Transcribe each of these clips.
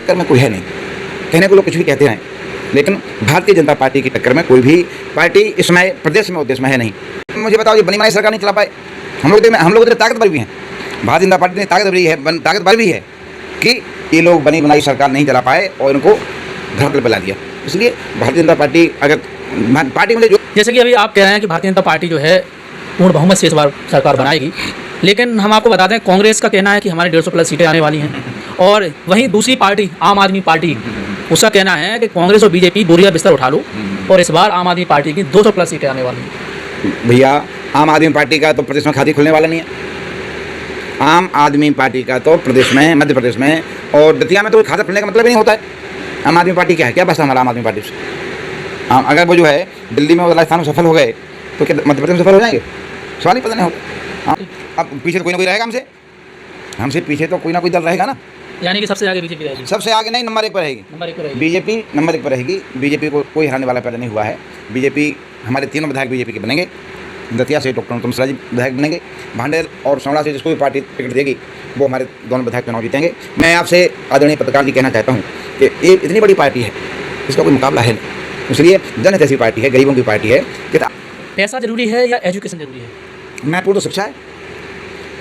टक्कर में कोई है नहीं। कहने को लोग कुछ भी कहते हैं, लेकिन भारतीय जनता पार्टी की टक्कर में कोई भी पार्टी इस समय प्रदेश में और देश में है नहीं। मुझे बताओ, ये बनी बनाई सरकार नहीं चला पाए। हम लोग इतने ताकतवर भी हैं, भारतीय जनता पार्टी ने ताकतवर भी है कि ये लोग बनी बनाई सरकार नहीं चला पाए और इनको धरतल पर ला दिया। इसलिए भारतीय जनता पार्टी अगर पार्टी में जो, जैसे कि अभी आप कह रहे हैं कि भारतीय जनता पार्टी जो है पूर्ण बहुमत से इस बार सरकार बनाएगी, लेकिन हम आपको बता दें कांग्रेस का कहना है कि हमारी 150 प्लस सीटें आने वाली हैं, और वहीं दूसरी पार्टी आम आदमी पार्टी, उसका कहना है कि कांग्रेस और बीजेपी बोरिया बिस्तर उठा लो और इस बार आम आदमी पार्टी की 200 प्लस सीटें आने वाली हैं। भैया आम आदमी पार्टी का तो प्रदेश में खाते खुलने वाला नहीं है। आम आदमी पार्टी का तो प्रदेश में, मध्य प्रदेश में और दतिया में तो खाता खुलने का मतलब ही नहीं होता है। आम आदमी पार्टी क्या है, क्या बस हमारा आम आदमी पार्टी से? अगर वो जो है दिल्ली में और राजस्थान में सफल हो गए तो क्या मध्य प्रदेश में सफल हो जाएंगे? सवाल ही पता नहीं होता। अब पीछे तो कोई ना कोई रहेगा, हमसे पीछे तो कोई ना कोई दल रहेगा ना। यानी कि सबसे आगे बीजेपी रहेगी? सबसे आगे नहीं, नंबर 1 पर रहेगी। नंबर 1 पर रहेगी बीजेपी, नंबर 1 पर रहेगी। बीजेपी को कोई हराने वाला पैदा नहीं हुआ है। बीजेपी, हमारे तीनों विधायक बीजेपी के बनेंगे। दतिया से डॉक्टर उत्तम सिराज विधायक बनेंगे, भांडेर और संवड़ा से जिसको भी पार्टी टिकट देगी वो हमारे दोनों विधायक चुनाव जीतेंगे। मैं आपसे आदरणीय पत्रकार जी कहना चाहता हूँ कि ये इतनी बड़ी पार्टी है, इसका कोई मुकाबला है नहीं। इसलिए जनहित ऐसी पार्टी है, गरीबों की पार्टी है। कि पैसा जरूरी है या एजुकेशन जरूरी है? मैं पूर्ण शिक्षा है।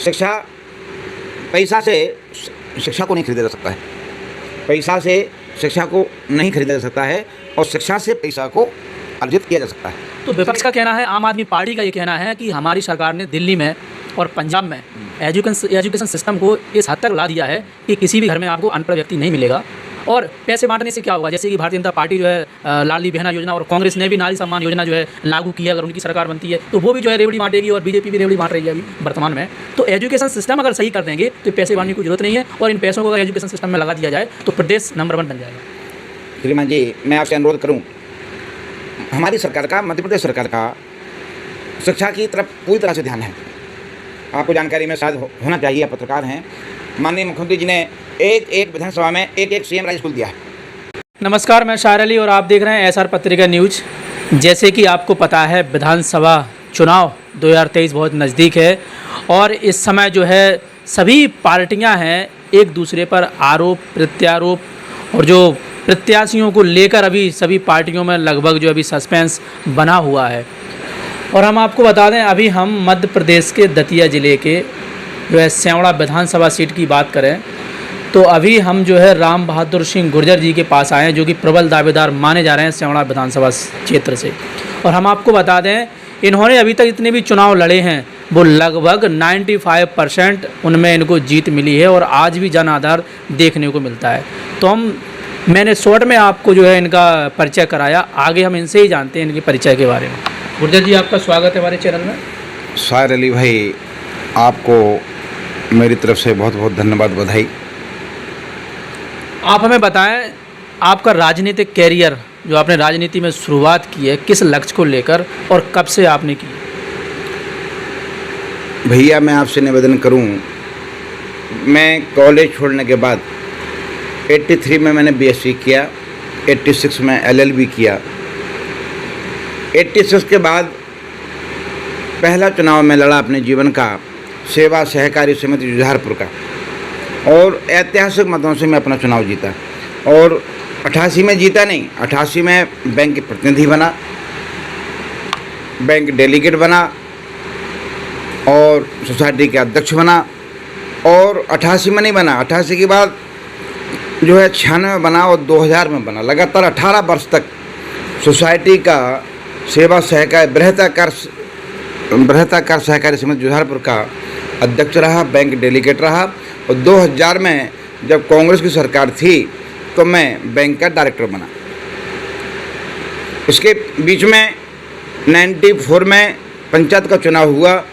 शिक्षा, पैसा से शिक्षा को नहीं खरीदा जा सकता है, पैसा से शिक्षा को नहीं खरीदा जा सकता है, और शिक्षा से पैसा को अर्जित किया जा सकता है। तो विपक्ष का कहना है, आम आदमी पार्टी का ये कहना है कि हमारी सरकार ने दिल्ली में और पंजाब में एजुकेशन सिस्टम को इस हद तक ला दिया है कि किसी भी घर में आपको अनपढ़ व्यक्ति नहीं मिलेगा। और पैसे बांटने से क्या होगा? जैसे कि भारतीय जनता पार्टी जो है लाडली बहना योजना, और कांग्रेस ने भी नारी सम्मान योजना जो है लागू की है, अगर उनकी सरकार बनती है तो वो भी जो है रेवड़ी बांटेगी, और बीजेपी भी रेवड़ी बांट रही है अभी वर्तमान में। तो एजुकेशन सिस्टम अगर सही कर देंगे तो पैसे बांटने की जरूरत नहीं है, और इन पैसों को अगर एजुकेशन सिस्टम में लगा दिया जाए तो प्रदेश नंबर 1 बन जाएगा। श्रीमान जी, मैं आपसे अनुरोध करूँ, हमारी सरकार का, मध्य प्रदेश सरकार का शिक्षा की तरफ पूरी तरह से ध्यान है। आपको जानकारी में शायद होना चाहिए, आप पत्रकार हैं। माननीय मुख्यमंत्री जी ने एक विधानसभा में एक सीएम राइज स्कूल दिया है। नमस्कार, मैं शायर अली और आप देख रहे हैं एसआर पत्रिका न्यूज। जैसे कि आपको पता है, विधानसभा चुनाव 2023 बहुत नज़दीक है, और इस समय जो है सभी पार्टियां हैं एक दूसरे पर आरोप प्रत्यारोप, और जो प्रत्याशियों को लेकर अभी सभी पार्टियों में लगभग जो अभी सस्पेंस बना हुआ है। और हम आपको बता दें, अभी हम मध्य प्रदेश के दतिया ज़िले के जो है सेवड़ा विधानसभा सीट की बात करें तो अभी हम जो है राम बहादुर सिंह गुर्जर जी के पास आए हैं, जो कि प्रबल दावेदार माने जा रहे हैं सेवड़ा विधानसभा क्षेत्र से। और हम आपको बता दें, इन्होंने अभी तक जितने भी चुनाव लड़े हैं वो लगभग 95% उनमें इनको जीत मिली है, और आज भी जन आधार देखने को मिलता है। तो मैंने शॉर्ट में आपको जो है इनका परिचय कराया, आगे हम इनसे ही जानते हैं इनके परिचय के बारे में। गुर्जर जी, आपका स्वागत है हमारे चैनल में। शायर अली भाई, आपको मेरी तरफ से बहुत बहुत धन्यवाद, बधाई। आप हमें बताएं, आपका राजनीतिक कैरियर जो आपने राजनीति में शुरुआत की है, किस लक्ष्य को लेकर और कब से आपने की? भैया, मैं आपसे निवेदन करूं, मैं कॉलेज छोड़ने के बाद 83 में मैंने बीएससी किया, 86 में एलएलबी किया। 86 के बाद पहला चुनाव में लड़ा अपने जीवन का सेवा सहकारी समिति जुझारपुर का, और ऐतिहासिक मतों से मैं अपना चुनाव जीता। और 88 में जीता नहीं, 88 में बैंक के प्रतिनिधि बना, बैंक डेलीगेट बना, और सोसाइटी के अध्यक्ष बना। और 88 में नहीं बना, 88 के बाद जो है 96 में बना, और 2000 में बना। लगातार 18 वर्ष तक सोसाइटी का सेवा सहकारी बृहताकार सहकारी समिति जुझारपुर का अध्यक्ष रहा, बैंक डेलीगेट रहा। और 2000 में जब कांग्रेस की सरकार थी तो मैं बैंक का डायरेक्टर बना। इसके बीच में 94 में पंचायत का चुनाव हुआ।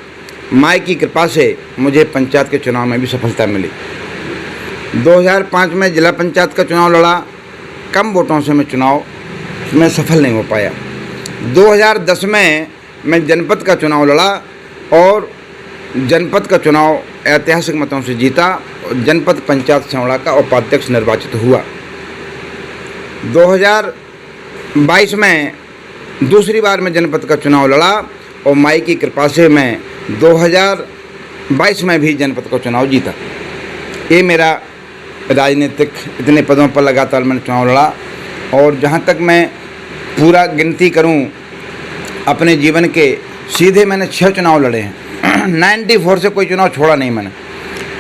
माई की कृपा से मुझे पंचायत के चुनाव में भी सफलता मिली। 2005 में जिला पंचायत का चुनाव लड़ा, कम वोटों से मैं चुनाव में सफल नहीं हो पाया। 2010 में मैं जनपद का चुनाव लड़ा, और जनपद का चुनाव ऐतिहासिक मतों से जीता, और जनपद पंचायत सेवड़ा का उपाध्यक्ष निर्वाचित हुआ। 2022 में दूसरी बार मैं जनपद का चुनाव लड़ा, और माई की कृपा से मैं 2022 में भी जनपद का चुनाव जीता। ये मेरा राजनीतिक इतने पदों पर लगातार मैंने चुनाव लड़ा, और जहाँ तक मैं पूरा गिनती करूँ अपने जीवन के, सीधे मैंने 6 चुनाव लड़े हैं। 94 से कोई चुनाव छोड़ा नहीं मैंने।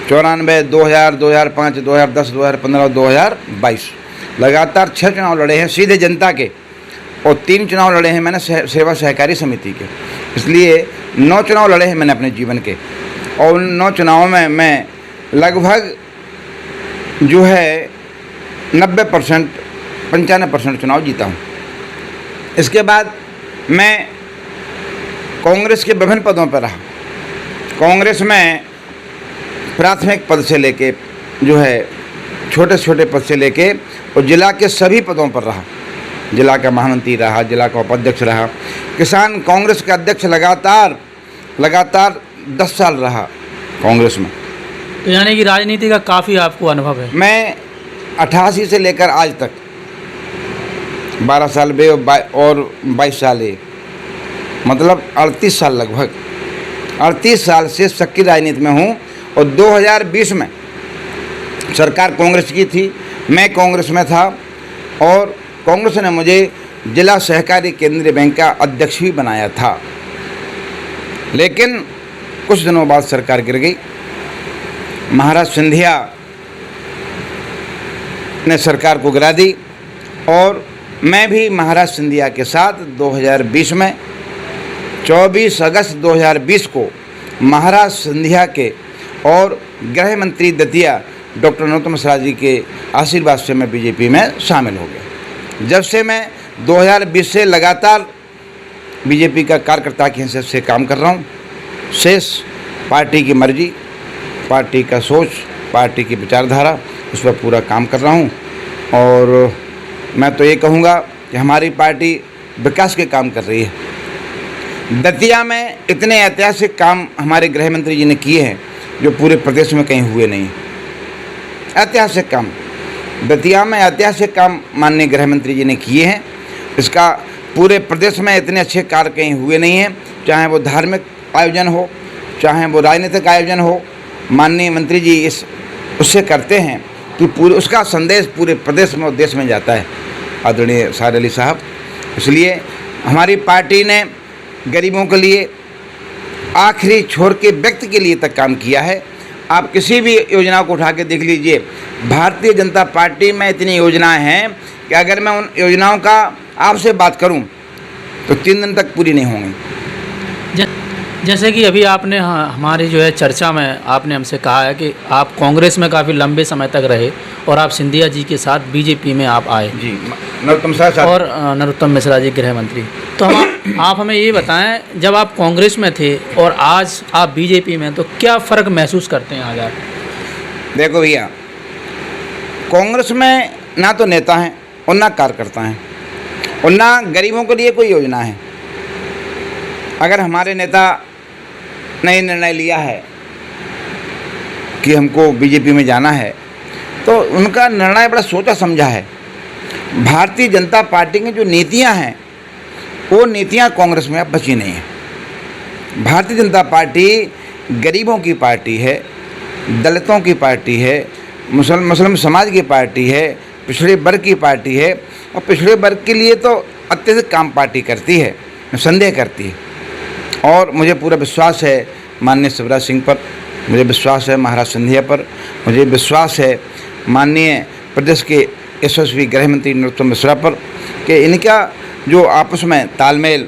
94, 2000, 2005, 2010, 2015 और 2022 लगातार 6 चुनाव लड़े हैं सीधे जनता के, और 3 चुनाव लड़े हैं मैंने सेवा सहकारी समिति के। इसलिए 9 चुनाव लड़े हैं मैंने अपने जीवन के, और उन 9 चुनावों में मैं लगभग जो है 90%, 95% चुनाव जीता हूँ। इसके बाद मैं कांग्रेस के विभिन्न पदों पर रहा। कांग्रेस में प्राथमिक पद से लेके जो है छोटे छोटे पद से लेके और जिला के सभी पदों पर रहा। जिला का महामंत्री रहा, जिला का उपाध्यक्ष रहा, किसान कांग्रेस का अध्यक्ष लगातार 10 साल रहा कांग्रेस में। तो यानी कि राजनीति का काफ़ी आपको अनुभव है। मैं 88 से लेकर आज तक 12 साल बे और 22 साल ये, मतलब 38 साल लगभग 38 साल से सक्रिय राजनीति में हूँ। और 2020 में सरकार कांग्रेस की थी, मैं कांग्रेस में था, और कांग्रेस ने मुझे जिला सहकारी केंद्रीय बैंक का अध्यक्ष भी बनाया था। लेकिन कुछ दिनों बाद सरकार गिर गई। महाराज सिंधिया ने सरकार को गिरा दी, और मैं भी महाराज सिंधिया के साथ 2020 में 24 अगस्त 2020 को महाराज सिंधिया के और गृह मंत्री दतिया डॉक्टर नरोत्तम मिश्रा जी के आशीर्वाद से मैं बीजेपी में शामिल हो गया। जब से मैं 2020 से लगातार बीजेपी का कार्यकर्ता की हैसियत से काम कर रहा हूँ। शेष पार्टी की मर्जी, पार्टी का सोच, पार्टी की विचारधारा, उस पर पूरा काम कर रहा हूँ। और मैं तो ये कहूँगा कि हमारी पार्टी विकास के काम कर रही है। दतिया में इतने ऐतिहासिक काम हमारे गृह मंत्री जी ने किए हैं जो पूरे प्रदेश में कहीं हुए नहीं। ऐतिहासिक काम दतिया में, ऐतिहासिक काम माननीय गृह मंत्री जी ने किए हैं। इसका पूरे प्रदेश में इतने अच्छे कार्य कहीं हुए नहीं हैं, चाहे वो धार्मिक आयोजन हो, चाहे वो राजनीतिक आयोजन हो। माननीय मंत्री जी उससे करते हैं कि पूरे उसका संदेश पूरे प्रदेश में और देश में जाता है, आदरणीय साहिर अली साहब। इसलिए हमारी पार्टी ने गरीबों के लिए आखिरी छोर के व्यक्ति के लिए तक काम किया है। आप किसी भी योजना को उठा के देख लीजिए, भारतीय जनता पार्टी में इतनी योजनाएं हैं कि अगर मैं उन योजनाओं का आपसे बात करूं तो 3 दिन तक पूरी नहीं होंगी। जैसे कि अभी आपने हमारी जो है चर्चा में आपने हमसे कहा है कि आप कांग्रेस में काफ़ी लंबे समय तक रहे और आप सिंधिया जी के साथ बीजेपी में आप आए जी, नरोत्तम साहब और नरोत्तम मिश्रा जी गृह मंत्री। तो आप हमें ये बताएं, जब आप कांग्रेस में थे और आज आप बीजेपी में, तो क्या फ़र्क महसूस करते हैं आज आप? देखो भैया, कांग्रेस में ना तो नेता हैं और ना कार्यकर्ता हैं और ना गरीबों के लिए कोई योजना है। अगर हमारे नेता ने निर्णय लिया है कि हमको बीजेपी में जाना है तो उनका निर्णय बड़ा सोचा समझा है। भारतीय जनता पार्टी की जो नीतियां हैं वो नीतियां कांग्रेस में अब बची नहीं हैं। भारतीय जनता पार्टी गरीबों की पार्टी है, दलितों की पार्टी है, मुस्लिम समाज की पार्टी है, पिछड़े वर्ग की पार्टी है। और पिछड़े वर्ग के लिए तो अत्यधिक काम पार्टी करती है, संदेह करती है। और मुझे पूरा विश्वास है माननीय शिवराज सिंह पर, मुझे विश्वास है महाराज सिंधिया पर, मुझे विश्वास है माननीय प्रदेश के यशस्वी गृह मंत्री नरोत्तम मिश्रा पर कि इनका जो आपस में तालमेल,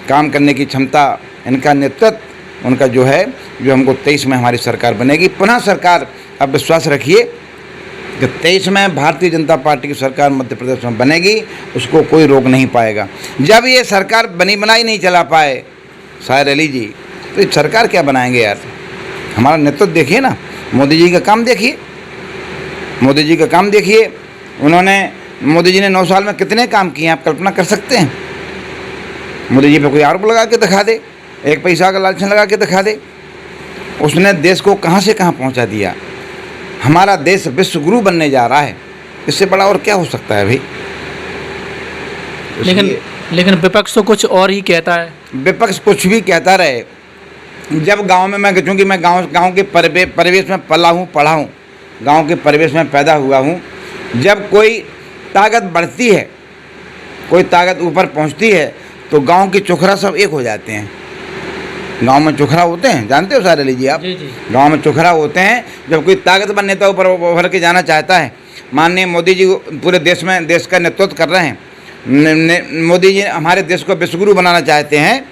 काम करने की क्षमता, इनका नेतृत्व, उनका जो है जो हमको 23 में हमारी सरकार बनेगी। पुनः सरकार, अब विश्वास रखिए कि 23 में भारतीय जनता पार्टी की सरकार मध्य प्रदेश में बनेगी, उसको कोई रोक नहीं पाएगा। जब ये सरकार बनी बनाई नहीं चला पाए साहिर अली जी, तो ये सरकार क्या बनाएंगे यार। हमारा नेतृत्व देखिए ना, मोदी जी का काम देखिए, मोदी जी का काम देखिए। मोदी जी ने 9 साल में कितने काम किए हैं, आप कल्पना कर सकते हैं। मोदी जी पे कोई आरोप लगा के दिखा दे, एक पैसा का लालच लगा के दिखा दे, उसने देश को कहाँ से कहाँ पहुँचा दिया। हमारा देश विश्व गुरु बनने जा रहा है, इससे बड़ा और क्या हो सकता है भाई। लेकिन विपक्ष तो कुछ और ही कहता है। विपक्ष कुछ भी कहता रहे। जब गांव में मैं, चूँकि मैं गांव के परिवेश में पला हूँ, पढ़ा हूँ, गांव के परिवेश में पैदा हुआ हूँ। जब कोई ताकत बढ़ती है, कोई ताकत ऊपर पहुँचती है, तो गांव के चोखरा सब एक हो जाते हैं। गांव में चोखरा होते हैं, जानते हो सारे लीजिए आप। गांव में चोखरा होते हैं। जब कोई ताकतवर नेता ऊपर उभर के जाना चाहता है, माननीय मोदी जी पूरे देश में देश का नेतृत्व कर रहे हैं, मोदी जी हमारे देश को विश्वगुरु बनाना चाहते हैं।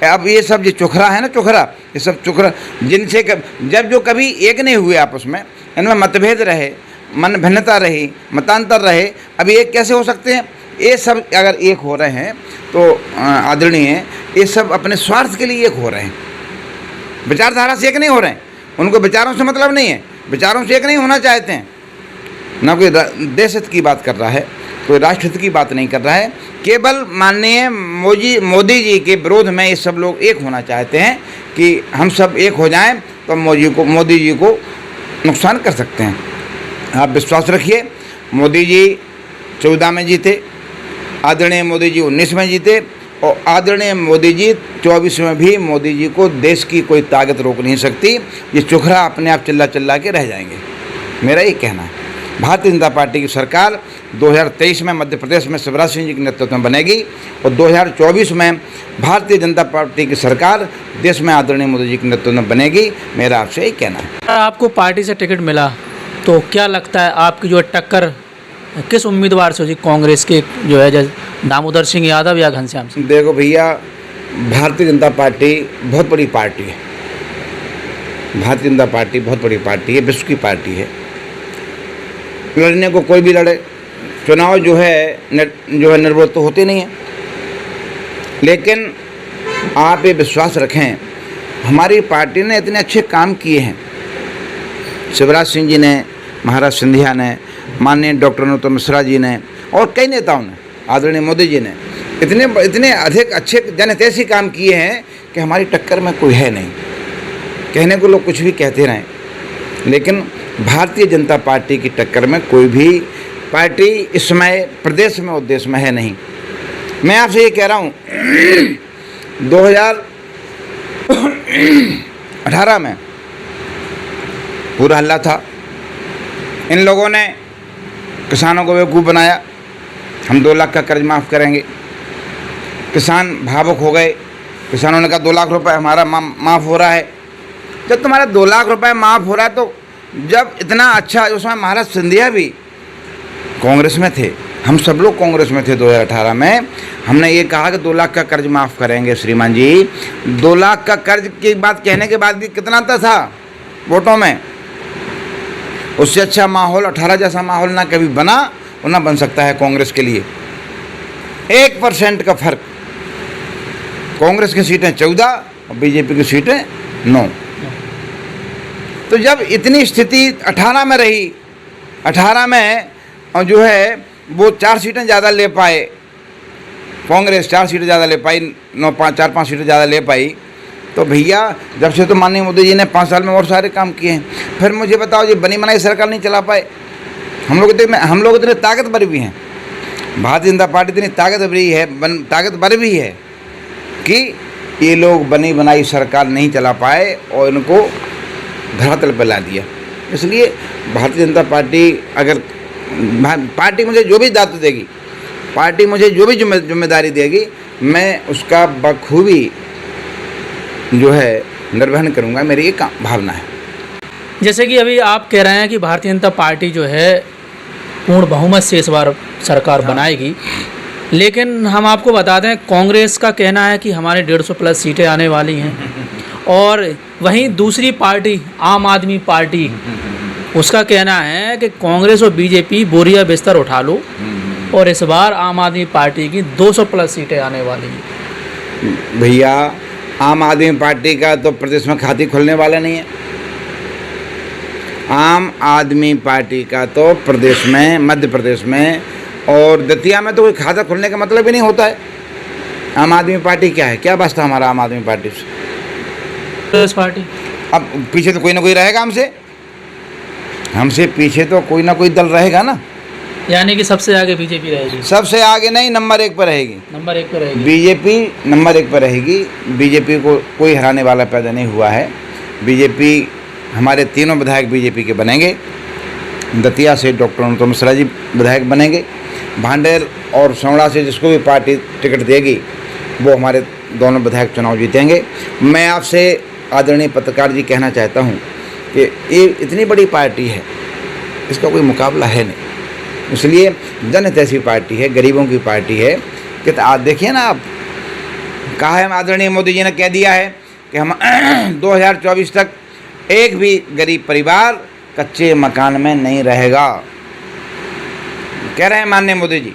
अब ये सब जो चोखरा है ना, चोखरा, ये सब चोखरा जिनसे जब जो कभी एक नहीं हुए आपस में, इनमें मतभेद रहे, मन भिन्नता रही, मतांतर रहे, अब एक कैसे हो सकते हैं? ये सब अगर एक हो रहे हैं तो आदरणीय, ये सब अपने स्वार्थ के लिए एक हो रहे हैं, विचारधारा से एक नहीं हो रहे हैं। उनको विचारों से मतलब नहीं है, विचारों से एक नहीं होना चाहते हैं। ना कोई देश हित की बात कर रहा है, कोई राष्ट्र हित की बात नहीं कर रहा है, केवल माननीय मोदी जी के विरोध में ये सब लोग एक होना चाहते हैं कि हम सब एक हो जाएं तो मोदी जी को नुकसान कर सकते हैं। आप विश्वास रखिए, मोदी जी 14 में जीते, आदरणीय मोदी जी 19 में जीते, और आदरणीय मोदी जी 24 में भी मोदी जी को देश की कोई ताकत रोक नहीं सकती। ये चोखरा अपने आप चिल्ला के रह जाएंगे, मेरा ये कहना है। भारतीय जनता पार्टी की सरकार 2023 में मध्य प्रदेश में शिवराज सिंह जी के नेतृत्व में बनेगी, और 2024 में भारतीय जनता पार्टी की सरकार देश में आदरणीय मोदी जी के नेतृत्व में बनेगी, मेरा आपसे यही कहना है। आपको पार्टी से टिकट मिला तो क्या लगता है आपकी जो टक्कर किस उम्मीदवार से होगी? कांग्रेस के जो है दामोदर सिंह यादव या घनश्याम सिंह? देखो भैया, भारतीय जनता पार्टी बहुत बड़ी पार्टी है। भारतीय जनता पार्टी बहुत बड़ी पार्टी है, विश्व की पार्टी है। लड़ने को कोई भी लड़े, चुनाव जो है निर्विरोध तो होते नहीं है। लेकिन आप ये विश्वास रखें, हमारी पार्टी ने इतने अच्छे काम किए हैं। शिवराज सिंह जी ने, महाराज सिंधिया ने, माननीय डॉक्टर नरोत्तम मिश्रा जी ने, और कई नेताओं ने, आदरणीय मोदी जी ने इतने अधिक अच्छे जनहितैषी काम किए हैं कि हमारी टक्कर में कोई है नहीं। कहने को लोग कुछ भी कहते रहें, लेकिन भारतीय जनता पार्टी की टक्कर में कोई भी पार्टी इस समय प्रदेश में और देश में है नहीं। मैं आपसे ये कह रहा हूँ 2018 में पूरा हल्ला था, इन लोगों ने किसानों को बेवकूफ़ बनाया, हम 2 लाख का कर्ज माफ़ करेंगे। किसान भावुक हो गए, किसानों ने कहा 2 लाख रुपए हमारा माफ़ हो रहा है। जब तुम्हारा 2 लाख रुपए माफ़ हो रहा है, तो जब इतना अच्छा, उसमें महाराज सिंधिया भी कांग्रेस में थे, हम सब लोग कांग्रेस में थे 2018 में, हमने ये कहा कि 2 लाख का कर्ज माफ़ करेंगे श्रीमान जी। 2 लाख का कर्ज की बात कहने के बाद भी कितना था वोटों में? उससे अच्छा माहौल 18 जैसा माहौल ना कभी बना और ना बन सकता है कांग्रेस के लिए। 1% का फर्क, कांग्रेस की सीटें 14 और बीजेपी की सीटें 9। तो जब इतनी स्थिति 18 में रही, 18 में और जो है वो 4 सीटें ज़्यादा ले पाए, कांग्रेस 4 सीटें ज़्यादा ले पाई, 4-5 सीटें ज़्यादा ले पाई, तो भैया जब से तो माननीय मोदी जी ने 5 साल में और सारे काम किए हैं। फिर मुझे बताओ, ये बनी बनाई सरकार नहीं चला पाए। हम लोग इतने ताकतवर भी हैं, भारतीय जनता पार्टी इतनी ताकतवर भी है कि ये लोग बनी बनाई सरकार नहीं चला पाए और इनको धरातल पर ला दिया। इसलिए भारतीय जनता पार्टी, अगर पार्टी मुझे जो भी दायित्व देगी, पार्टी मुझे जो भी जिम्मेदारी देगी, मैं उसका बखूबी जो है निर्वहन करूंगा, मेरी ये भावना है। जैसे कि अभी आप कह रहे हैं कि भारतीय जनता पार्टी जो है पूर्ण बहुमत से इस बार सरकार बनाएगी, लेकिन हम आपको बता दें कांग्रेस का कहना है कि हमारे 150+ सीटें आने वाली हैं, और वहीं दूसरी पार्टी आम आदमी पार्टी, उसका कहना है कि कांग्रेस और बीजेपी बोरिया बिस्तर उठा लो और इस बार आम आदमी पार्टी की 200+ सीटें आने वाली हैं। भैया, आम आदमी पार्टी का तो प्रदेश में खाते खुलने वाला नहीं है। आम आदमी पार्टी का तो प्रदेश में, मध्य प्रदेश में और दतिया में तो कोई खाता खुलने का मतलब ही नहीं होता है। आम आदमी पार्टी क्या है? क्या वास्ता हमारा आम आदमी पार्टी से? प्रदेश पार्टी अब पीछे तो कोई ना कोई रहेगा, हमसे पीछे तो कोई ना कोई दल रहेगा ना। यानी कि सबसे आगे बीजेपी रहेगी? सबसे आगे नहीं, नंबर 1 पर रहेगी। नंबर 1 पर रहेगी बीजेपी, नंबर 1 पर रहेगी। बीजेपी को कोई हराने वाला पैदा नहीं हुआ है। बीजेपी, हमारे तीनों विधायक बीजेपी के बनेंगे दतिया से डॉक्टर अनुपम मिश्रा जी विधायक बनेंगे। भांडेर और सौड़ा से जिसको भी पार्टी टिकट देगी वो हमारे दोनों विधायक चुनाव जीतेंगे। मैं आपसे आदरणीय पत्रकार जी कहना चाहता हूँ कि ये इतनी बड़ी पार्टी है, इसका कोई मुकाबला है नहीं, इसलिए जनहित ऐसी पार्टी है, गरीबों की पार्टी है कि आप देखिए ना, आप कहा है आदरणीय मोदी जी ने कह दिया है कि हम 2024 तक एक भी गरीब परिवार कच्चे मकान में नहीं रहेगा। कह रहे हैं माननीय मोदी जी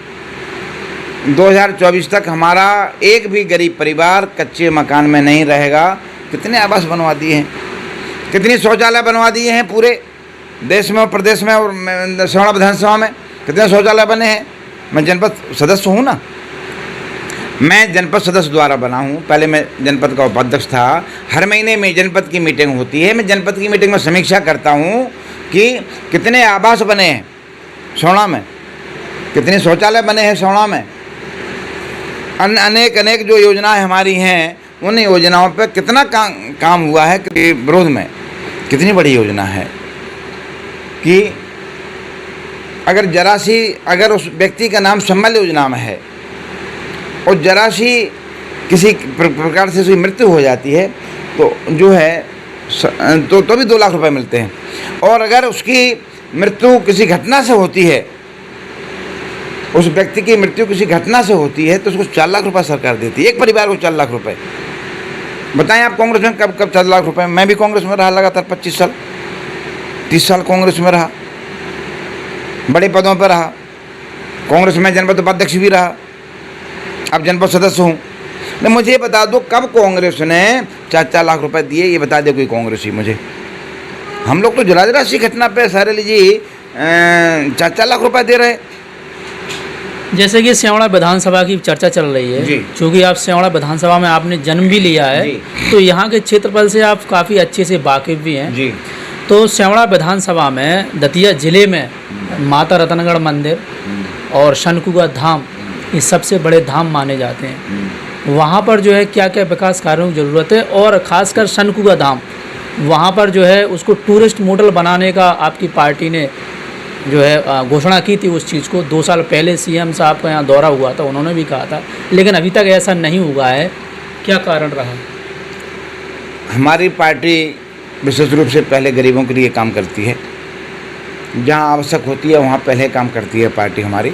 2024 तक हमारा एक भी गरीब परिवार कच्चे मकान में नहीं रहेगा। कितने आवास बनवा दिए हैं, कितनी शौचालय बनवा दिए हैं पूरे देश में और प्रदेश में और सौड़ा विधानसभा में कितने शौचालय बने हैं। मैं जनपद सदस्य हूँ ना, मैं जनपद सदस्य द्वारा बना हूँ, पहले मैं जनपद का उपाध्यक्ष था। हर महीने में जनपद की मीटिंग होती है, मैं जनपद की मीटिंग में समीक्षा करता हूँ कि कितने आवास बने हैं सौड़ा में, कितने शौचालय बने हैं सौड़ा में, अनेक जो योजनाएं हमारी हैं उन योजनाओं पर कितना काम हुआ है कि विरोध में। कितनी बड़ी योजना है कि अगर उस व्यक्ति का नाम सम्बल योजना में है और जरा सी किसी प्रकार से उसकी मृत्यु हो जाती है तो जो है तो भी 2 लाख रुपए मिलते हैं, और अगर उसकी मृत्यु किसी घटना से होती है, उस व्यक्ति की मृत्यु किसी घटना से होती है तो उसको 4 लाख रुपए सरकार देती है, एक परिवार को 4 लाख रुपए। बताएं आप कांग्रेस में कब 4 लाख रुपए। मैं भी कांग्रेस में रहा लगातार 25 साल, 30 साल कांग्रेस में रहा, बड़े पदों पर रहा, कांग्रेस में जनपद उपाध्यक्ष भी रहा, अब जनपद सदस्य हूँ। तो मुझे बता दो कब कांग्रेस ने 4 लाख रुपए दिए, ये बता दे कोई कांग्रेसी मुझे। हम लोग तो जरा सी घटना पे सारे लीजिए 4 लाख रुपए दे रहे। जैसे कि स्यावड़ा विधानसभा की चर्चा चल रही है, क्योंकि आप स्यावड़ा विधानसभा में आपने जन्म भी लिया है, तो यहाँ के क्षेत्रफल से आप काफ़ी अच्छे से वाकिफ भी हैं जी। तो स्यावड़ा विधानसभा में दतिया जिले में माता रतनगढ़ मंदिर और शनकुगा धाम ये सबसे बड़े धाम माने जाते हैं। वहाँ पर जो है क्या क्या विकास कार्यों की ज़रूरत है, और ख़ासकर शनकुगा धाम वहाँ पर जो है उसको टूरिस्ट मॉडल बनाने का आपकी पार्टी ने जो है घोषणा की थी। उस चीज़ को 2 साल पहले सीएम साहब का यहाँ दौरा हुआ था, उन्होंने भी कहा था, लेकिन अभी तक ऐसा नहीं हुआ है। क्या कारण रहा? हमारी पार्टी विशेष रूप से पहले गरीबों के लिए काम करती है, जहाँ आवश्यक होती है वहाँ पहले काम करती है पार्टी हमारी,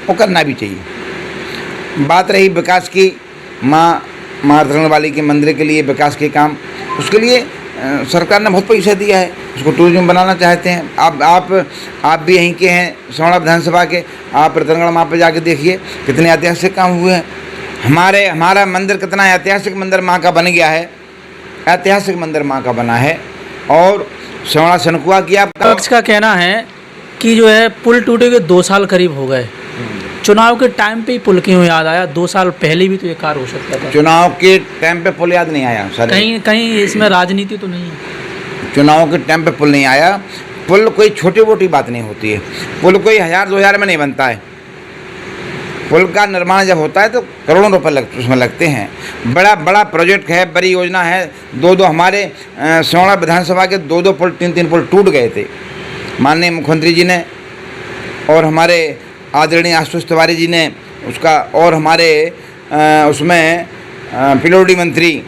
वो करना भी चाहिए। बात रही विकास की, माँ रतनगढ़ वाली के मंदिर के लिए विकास के काम, उसके लिए सरकार ने बहुत पैसा दिया है, उसको टूरिज्म बनाना चाहते हैं। आप भी यहीं के हैं सौड़ा विधानसभा के, आप रतनगढ़ माँ पे जाके देखिए कितने ऐतिहासिक काम हुए हैं। हमारा मंदिर कितना ऐतिहासिक मंदिर माँ का बन गया है, ऐतिहासिक मंदिर माँ का बना है। और सौड़ा शनकुआ की आप पक्ष का कहना है कि जो है पुल टूटे के 2 साल करीब हो गए, चुनाव के टाइम पे ही पुल क्यों याद आया? 2 साल पहले भी तो ये कार्य हो सकता था। चुनाव के टाइम पे पुल याद नहीं आया सर, कहीं इसमें राजनीति तो नहीं है? चुनाव के टाइम पे पुल नहीं आया। पुल कोई छोटी मोटी बात नहीं होती है, पुल कोई 1000-2000 में नहीं बनता है। पुल का निर्माण जब होता है तो करोड़ों रुपए उसमें लगते हैं। बड़ा प्रोजेक्ट है, बड़ी योजना है। 2 हमारे सौड़ा विधानसभा के 2 पुल 3 पुल टूट गए थे माननीय मुख्यमंत्री जी ने, और हमारे आदरणीय आशुतोष तिवारी जी ने उसका, और हमारे उसमें पीडब्ल्यूडी मंत्री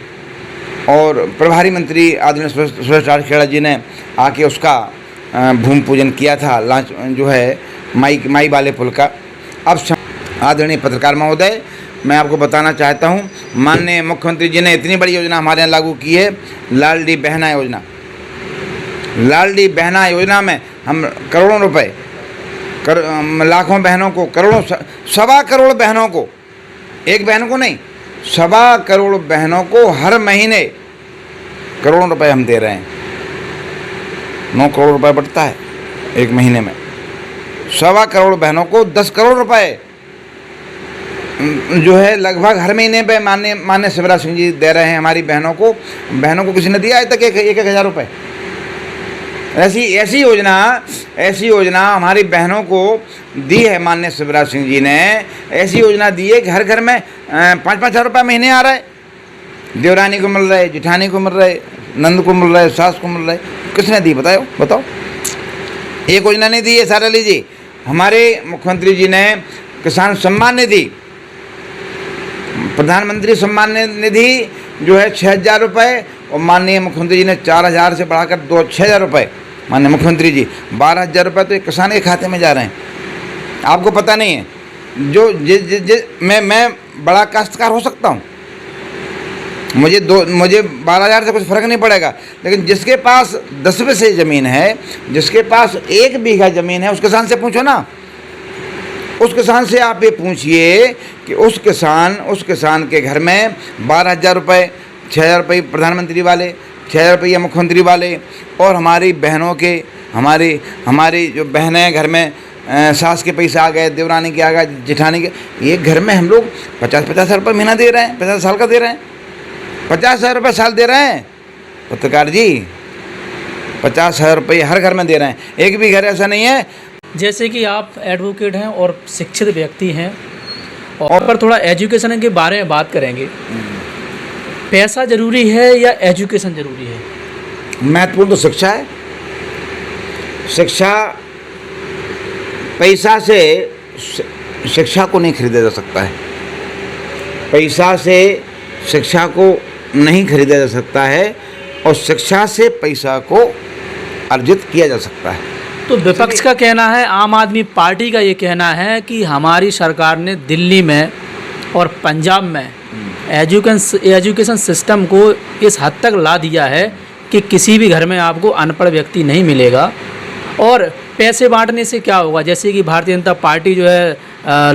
और प्रभारी मंत्री आदरणीय सुरेश खेड़ा जी ने आके उसका भूमि पूजन किया था, लॉन्च जो है माई वाले पुल का। अब आदरणीय पत्रकार महोदय, मैं आपको बताना चाहता हूँ, माननीय मुख्यमंत्री जी ने इतनी बड़ी योजना हमारे यहाँ लागू की है, लाडली बहना योजना। लाडली बहना योजना में हम करोड़ों रुपए, लाखों बहनों को, करोड़ों, 1.25 करोड़ बहनों को, एक बहन को नहीं, 1.25 करोड़ बहनों को हर महीने करोड़ों रुपए हम दे रहे हैं। 9 करोड़ रुपए बढ़ता है एक महीने में। 1.25 करोड़ बहनों को 10 करोड़ रुपए जो है लगभग हर महीने पे माननीय शिवराज सिंह जी दे रहे हैं हमारी बहनों को किसी ने दिया आज तक 1,000 रुपये। ऐसी योजना हमारी बहनों को दी है माननीय शिवराज सिंह जी ने। ऐसी योजना दी है कि हर घर में 5-5 हज़ार रुपये महीने आ रहा है। देवरानी को मिल रहा है, जिठानी को मिल रहा है, नंद को मिल रहा है, सास को मिल रहा है। किसने दी बताओ? एक योजना नहीं दी है सारा लीजिए। हमारे मुख्यमंत्री जी ने किसान सम्मान निधि, प्रधानमंत्री सम्मान निधि जो है 6,000 रुपये, और माननीय मुख्यमंत्री जी ने 4,000 से बढ़ाकर 6,000 रुपये, माननीय मुख्यमंत्री जी 12,000 रुपये तो एक किसान के खाते में जा रहे हैं। आपको पता नहीं है, जो मैं बड़ा काश्तकार हो सकता हूँ, मुझे 12,000 से कुछ फ़र्क नहीं पड़ेगा, लेकिन जिसके पास 10 बीघे ज़मीन है, जिसके पास 1 बीघा ज़मीन है, उस किसान से पूछो ना। उस किसान से आप ये पूछिए कि उस किसान के घर में 12,000 रुपये, 6,000 रुपये प्रधानमंत्री वाले, 6,000 रुपये मुख्यमंत्री वाले, और हमारी बहनों के, हमारी जो बहनें घर में सास के पैसे आ गए, देवरानी के आ गए, जेठानी के, एक घर में हम लोग 50-50 रुपये महीना दे रहे हैं, 50 साल का दे रहे हैं, 50,000 रुपये साल दे रहे हैं पत्रकार जी, 50,000 रुपये हर घर में दे रहे हैं। एक भी घर ऐसा नहीं है। जैसे कि आप एडवोकेट हैं और शिक्षित व्यक्ति हैं, और पर थोड़ा एजुकेशन के बारे में बात करेंगे। पैसा ज़रूरी है या एजुकेशन ज़रूरी है? महत्वपूर्ण तो शिक्षा है। शिक्षा, पैसा से शिक्षा को नहीं खरीदा जा सकता है, पैसा से शिक्षा को नहीं खरीदा जा सकता है, और शिक्षा से पैसा को अर्जित किया जा सकता है। तो विपक्ष का कहना है, आम आदमी पार्टी का ये कहना है कि हमारी सरकार ने दिल्ली में और पंजाब में एजुकेशन सिस्टम को इस हद तक ला दिया है कि किसी भी घर में आपको अनपढ़ व्यक्ति नहीं मिलेगा। और पैसे बांटने से क्या होगा, जैसे कि भारतीय जनता पार्टी जो है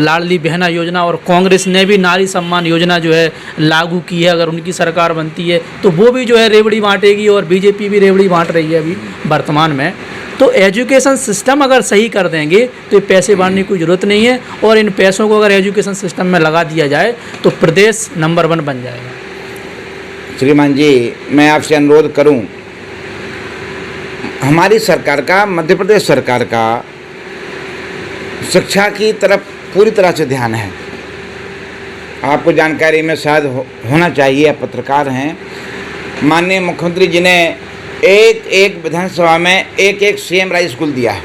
लाडली बहना योजना, और कांग्रेस ने भी नारी सम्मान योजना जो है लागू की है। अगर उनकी सरकार बनती है तो वो भी जो है रेवड़ी बांटेगी, और बीजेपी भी रेवड़ी बांट रही है अभी वर्तमान में। तो एजुकेशन सिस्टम अगर सही कर देंगे तो ये पैसे बांटने की कोई ज़रूरत नहीं है, और इन पैसों को अगर एजुकेशन सिस्टम में लगा दिया जाए तो प्रदेश नंबर 1 बन जाएगा। श्रीमान जी, मैं आपसे अनुरोध करूं, हमारी सरकार का, मध्य प्रदेश सरकार का शिक्षा की तरफ पूरी तरह से ध्यान है। आपको जानकारी में शायद होना चाहिए, आप पत्रकार हैं। माननीय मुख्यमंत्री जी ने एक विधानसभा में एक सीएम राइज स्कूल दिया है।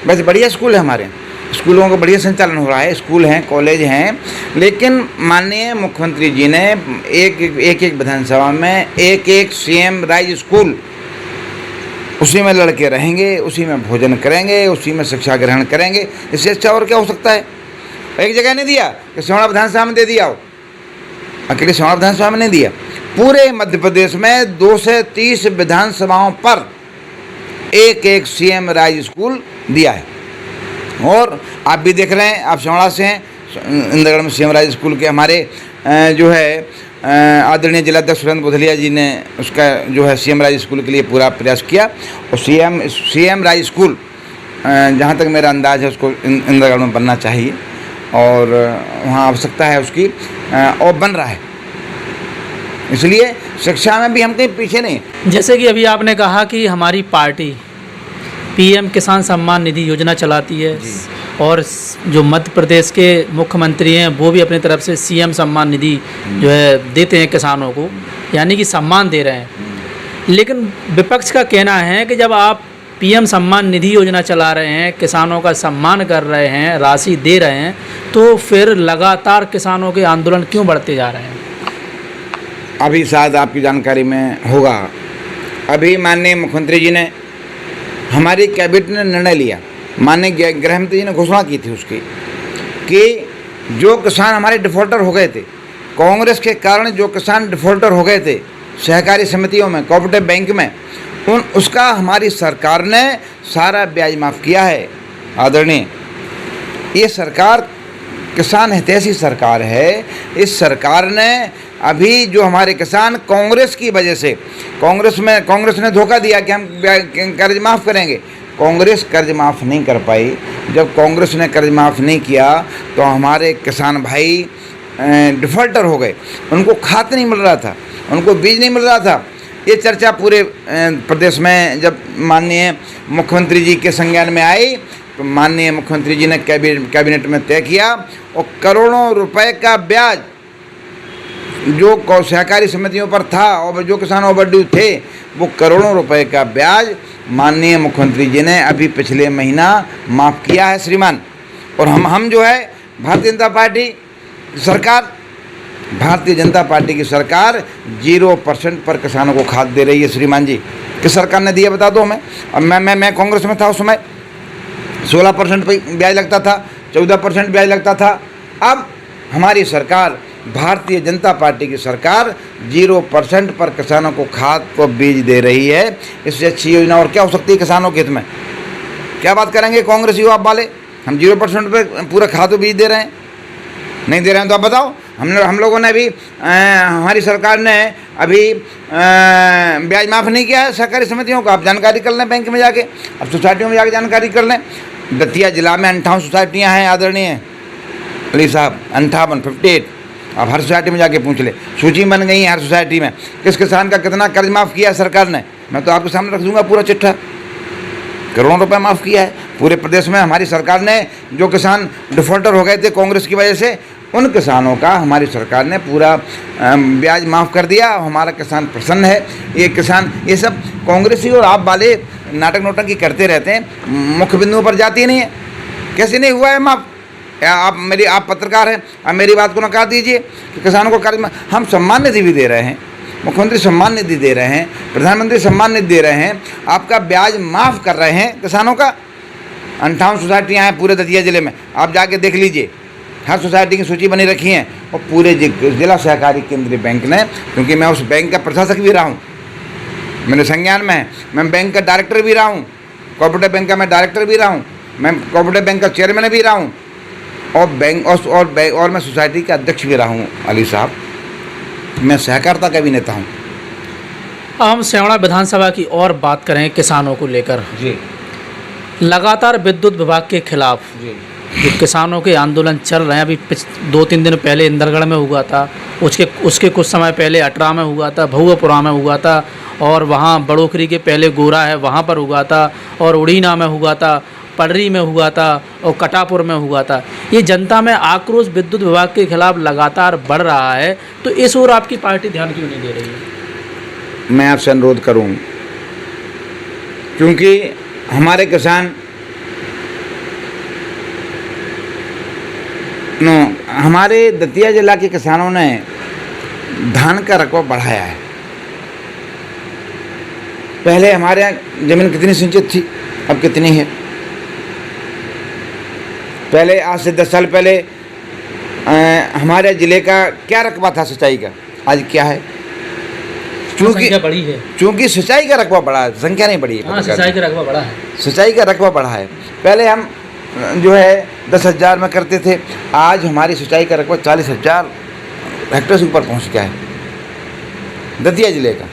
वैसे बढ़िया स्कूल है, हमारे स्कूलों का बढ़िया संचालन हो रहा है, स्कूल हैं, कॉलेज हैं, लेकिन माननीय मुख्यमंत्री जी ने एक विधानसभा में एक सीएम राइज स्कूल, उसी में लड़के रहेंगे, उसी में भोजन करेंगे, उसी में शिक्षा ग्रहण करेंगे। इससे अच्छा और क्या हो सकता है? एक जगह नहीं दिया कि सिमड़ा विधानसभा में दे दिया हो, अकेले सिमड़ा विधानसभा में नहीं दिया, पूरे मध्य प्रदेश में 2 से 30 विधानसभाओं पर एक सीएम राइज स्कूल दिया है। और आप भी देख रहे हैं, आप सिमड़ा से हैं, इंद्रगढ़ में सीएम राइज स्कूल के हमारे जो है आदरणीय जिलाध्यक्ष सुरेंद्र बुधलिया जी ने उसका जो है सीएम राइज स्कूल के लिए पूरा प्रयास किया, और सीएम राइज स्कूल जहाँ तक मेरा अंदाज़ है उसको इंद्रगढ़ में बनना चाहिए, और वहाँ आवश्यकता है उसकी, और बन रहा है। इसलिए शिक्षा में भी हम कहीं पीछे नहीं। जैसे कि अभी आपने कहा कि हमारी पार्टी पीएम किसान सम्मान निधि योजना चलाती है, और जो मध्य प्रदेश के मुख्यमंत्री हैं वो भी अपनी तरफ से सीएम सम्मान निधि जो है देते हैं किसानों को, यानी कि सम्मान दे रहे हैं। लेकिन विपक्ष का कहना है कि जब आप पीएम सम्मान निधि योजना चला रहे हैं, किसानों का सम्मान कर रहे हैं, राशि दे रहे हैं, तो फिर लगातार किसानों के आंदोलन क्यों बढ़ते जा रहे हैं? अभी शायद आपकी जानकारी में होगा, अभी माननीय मुख्यमंत्री जी ने, हमारी कैबिनेट ने निर्णय लिया, माननीय गृह मंत्री जी ने घोषणा की थी उसकी, कि जो किसान हमारे डिफ़ॉल्टर हो गए थे, कांग्रेस के कारण जो किसान डिफ़ॉल्टर हो गए थे सहकारी समितियों में, कोऑपरेटिव बैंक में, उसका हमारी सरकार ने सारा ब्याज माफ़ किया है। आदरणीय, ये सरकार किसान हितैषी सरकार है। इस सरकार ने अभी जो हमारे किसान कांग्रेस की वजह से, कांग्रेस ने धोखा दिया कि हम कर्ज माफ़ करेंगे, कांग्रेस कर्ज माफ़ नहीं कर पाई। जब कांग्रेस ने कर्ज माफ़ नहीं किया तो हमारे किसान भाई डिफ़ॉल्टर हो गए, उनको खाद नहीं मिल रहा था, उनको बीज नहीं मिल रहा था। ये चर्चा पूरे प्रदेश में जब माननीय मुख्यमंत्री जी के संज्ञान में आई तो माननीय मुख्यमंत्री जी ने कैबिनेट में तय किया, और करोड़ों रुपए का ब्याज जो सहकारी समितियों पर था और जो किसान ओवरड्यू थे, वो करोड़ों रुपए का ब्याज माननीय मुख्यमंत्री जी ने अभी पिछले महीना माफ़ किया है श्रीमान। और हम जो है भारतीय जनता पार्टी की सरकार 0% पर किसानों को खाद दे रही है श्रीमान जी। किस सरकार ने दिया बता दो हमें। अब मैं कांग्रेस में था उस समय 16% पे ब्याज लगता था, 14% ब्याज लगता था। अब हमारी सरकार भारतीय जनता पार्टी की सरकार 0% पर किसानों को खाद को बीज दे रही है। इससे अच्छी योजना और क्या हो सकती है किसानों के हित में? क्या बात करेंगे कांग्रेस युवा वाले? हम 0% पे पूरा खाद बीज दे रहे हैं, नहीं दे रहे हैं तो आप बताओ। हम लोगों ने भी हमारी सरकार ने अभी ब्याज माफ़ नहीं किया है सहकारी समितियों का। आप जानकारी कर लें बैंक में जाके, अब सोसाइटियों में जाके जानकारी कर लें। दतिया जिला में 58 सोसाइटियाँ हैं आदरणीय अली साहब, 58। आप हर सोसाइटी में जाके पूछ ले, सूची बन गई है हर सोसाइटी में किस किसान का कितना कर्ज माफ़ किया है सरकार ने। मैं तो आपके सामने रख दूंगा पूरा चिट्ठा, करोड़ों रुपए माफ़ किया है पूरे प्रदेश में हमारी सरकार ने। जो किसान डिफॉल्टर हो गए थे कांग्रेस की वजह से, उन किसानों का हमारी सरकार ने पूरा ब्याज माफ़ कर दिया। हमारा किसान प्रसन्न है। ये सब कांग्रेसी और आप वाले नाटक नोटंकी करते रहते हैं, मुख्य बिंदुओं पर जाती नहीं है। कैसे नहीं हुआ है माफ़? आप पत्रकार हैं, आप मेरी बात को नकार दीजिए कि किसानों को कर्ज में हम सम्मान निधि भी दे रहे हैं, मुख्यमंत्री सम्मान निधि दे रहे हैं, प्रधानमंत्री सम्मान निधि दे रहे हैं, आपका ब्याज माफ़ कर रहे हैं किसानों का। 58 सोसाइटियाँ हैं पूरे दतिया ज़िले में, आप जाके देख लीजिए, हर सोसाइटी की सूची बनी रखी है। और पूरे जिला सहकारी केंद्रीय बैंक ने, क्योंकि मैं उस बैंक का प्रशासक भी रहा हूँ, मेरे संज्ञान में है, मैं बैंक का डायरेक्टर भी रहा हूँ, कोऑपरेटिव बैंक का मैं डायरेक्टर भी रहा हूँ, मैं कोऑपरेटिव बैंक का चेयरमैन भी रहा हूँ, और मैं सोसाइटी का अध्यक्ष भी रहा हूँ अली साहब। मैं सहकारिता का भी नेता हूँ। अब हम सेवड़ा विधानसभा की और बात करें किसानों को लेकर। जी। लगातार विद्युत विभाग के खिलाफ जी। जो किसानों के आंदोलन चल रहे हैं, अभी 2-3 दिन पहले इंदरगढ़ में हुआ था, उसके कुछ समय पहले अटरा में हुआ था, भहुआपुरा में हुआ था, और वहाँ बड़ोखरी के पहले गोरा है वहाँ पर हुआ था, और उड़ीना में हुआ था, पडरी में हुआ था, और कटापुर में हुआ था। ये जनता में आक्रोश विद्युत विभाग के खिलाफ लगातार बढ़ रहा है, तो इस ओर आपकी पार्टी ध्यान क्यों नहीं दे रही है? मैं आपसे अनुरोध करूँ, क्योंकि हमारे किसान हमारे दतिया जिला के किसानों ने धान का रकबा बढ़ाया है। पहले हमारे यहाँ ज़मीन कितनी सिंचित थी, अब कितनी है? पहले आज से 10 साल पहले हमारे ज़िले का क्या रकबा था सिंचाई का, आज क्या है? क्योंकि सिंचाई का रकबा बढ़ा है, संख्या नहीं बढ़ी है। सिंचाई का रकबा बढ़ा है, सिंचाई का रकबा बढ़ा है। पहले हम जो है 10,000 में करते थे, आज हमारी सिंचाई का रकबा 40,000 हेक्टेयर से ऊपर पहुँच गया है दतिया ज़िले का।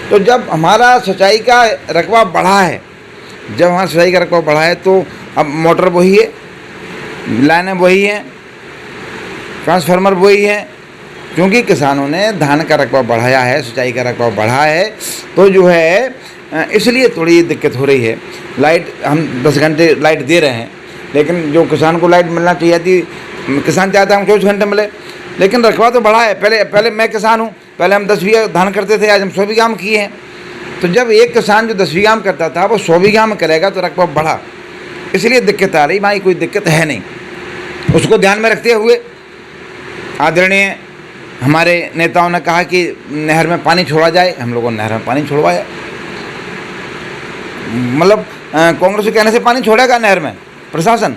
तो जब हमारा सिंचाई का रकबा बढ़ा है, तो अब मोटर वही है, लाइनें वही हैं, ट्रांसफार्मर वही हैं, क्योंकि किसानों ने धान का रकबा बढ़ाया है, सिंचाई का रकबा बढ़ा है। तो जो है इसलिए थोड़ी दिक्कत हो रही है। लाइट हम 10 घंटे लाइट दे रहे हैं, लेकिन जो किसान को लाइट मिलना चाहिए थी, किसान चाहता है हम 24 घंटे मिले, लेकिन रकबा तो बढ़ा है। पहले मैं किसान हूँ, पहले हम 10 बीघा धान करते थे, आज हम 100 बीघा में किए हैं। तो जब एक किसान जो 10 बीघा में करता था वो 100 बीघा में करेगा तो रकबा बढ़ा, इसलिए दिक्कत आ रही। भाई कोई दिक्कत है नहीं। उसको ध्यान में रखते हुए आदरणीय हमारे नेताओं ने कहा कि नहर में पानी छोड़ा जाए, हम लोगों ने नहर में पानी छोड़वाया। मतलब कांग्रेस के कहने से पानी छोड़ेगा नहर में प्रशासन?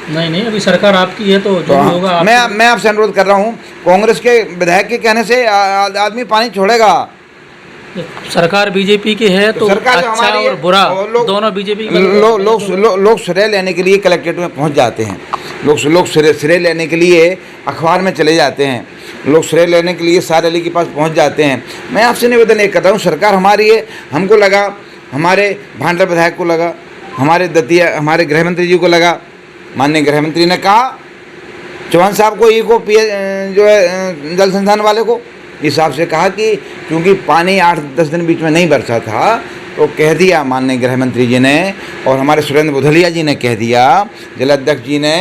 नहीं, अभी सरकार आपकी है, तो जो भी होगा मैं आपसे अनुरोध कर रहा हूँ, कांग्रेस के विधायक के कहने से आदमी पानी छोड़ेगा? सरकार बीजेपी की है, तो सरकार अच्छा और बुरा दोनों बीजेपी। लोग श्रेय लेने के लिए कलेक्ट्रेट में पहुँच जाते हैं, लोग श्रेय लेने के लिए अखबार में चले जाते हैं, लोग श्रेय लेने के लिए सारे अली के पास पहुँच जाते हैं। मैं आपसे निवेदन एक कर रहा हूँ, सरकार हमारी है, हमको लगा, हमारे भांडा विधायक को लगा, हमारे गृह मंत्री जी को लगा, माननीय गृह मंत्री ने कहा चौहान साहब को, जो है जल संसाधन वाले को, इस हिसाब से कहा कि क्योंकि पानी 8-10 दिन बीच में नहीं बरसा था, तो कह दिया माननीय गृह मंत्री जी ने और हमारे सुरेंद्र बुधलिया जी ने कह दिया, जिलाध्यक्ष जी ने,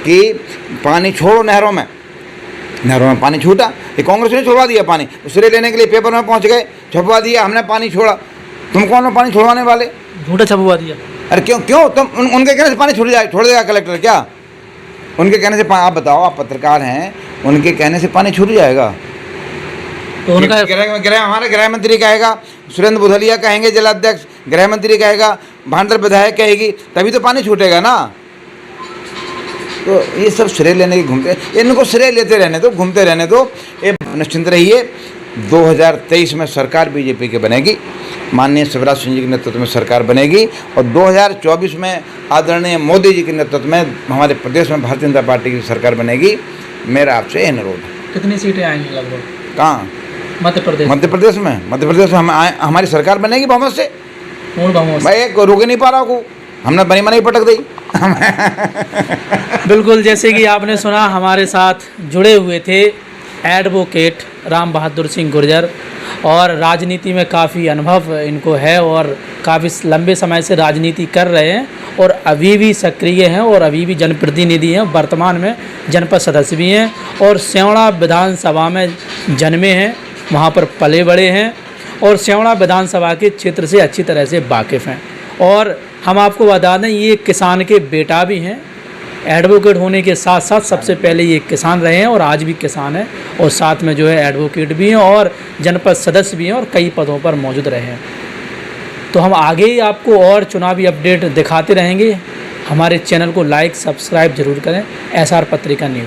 कि पानी छोड़ो नहरों में। नहरों में पानी छूटा, ये कांग्रेस ने छुड़वा दिया पानी, सिरे लेने के लिए पेपर में पहुंच गए, छुपवा दिया, हमने पानी छोड़ा। तुम कौन हो पानी छुड़वाने वाले? झूठा छपवा दिया। अरे क्यों क्यों तुम उनके कहने से पानी छोड़ देगा कलेक्टर क्या? उनके कहने से आप बताओ, आप पत्रकार हैं, उनके कहने से पानी छूट जाएगा? तो उनका हमारे गृह मंत्री कहेगा, सुरेंद्र बुधलिया कहेंगे, जिलाध्यक्ष, गृह मंत्री कहेगा, भांडर विधायक कहेगी, तभी तो पानी छूटेगा ना। तो ये सब श्रेय लेने के घूमते, इनको श्रेय लेते रहने दो, घूमते रहने दो। ये निश्चिंत रहिए, 2023 में सरकार बीजेपी की बनेगी, माननीय शिवराज सिंह जी के नेतृत्व में सरकार बनेगी, और 2024 में आदरणीय मोदी जी के नेतृत्व में हमारे प्रदेश में भारतीय जनता पार्टी की सरकार बनेगी। मेरा आपसे यह अनुरोध है। कितनी सीटें आएंगी लगभग? कहाँ? मध्य प्रदेश में हमारी सरकार बनेगी बहुमत से। पूर्ण बहुमत। भाई एक रोक ही नहीं पा रहा को, हमने बनी मनी पटक दी। बिल्कुल, जैसे कि आपने सुना, हमारे साथ जुड़े हुए थे एडवोकेट राम बहादुर सिंह गुर्जर, और राजनीति में काफ़ी अनुभव इनको है और काफ़ी लंबे समय से राजनीति कर रहे हैं और अभी भी सक्रिय हैं और अभी भी जनप्रतिनिधि हैं, वर्तमान में जनपद सदस्य भी हैं और सेवड़ा विधानसभा में जन्मे हैं, वहाँ पर पले बड़े हैं और सेवड़ा विधानसभा के क्षेत्र से अच्छी तरह से वाकिफ़ हैं। और हम आपको बता दें, ये किसान के बेटा भी हैं, एडवोकेट होने के साथ साथ सबसे पहले ये किसान रहे हैं और आज भी किसान हैं, और साथ में जो है एडवोकेट भी हैं और जनपद सदस्य भी हैं और कई पदों पर मौजूद रहे हैं। तो हम आगे ही आपको और चुनावी अपडेट दिखाते रहेंगे। हमारे चैनल को लाइक सब्सक्राइब जरूर करें। एसआर पत्रिका न्यूज़।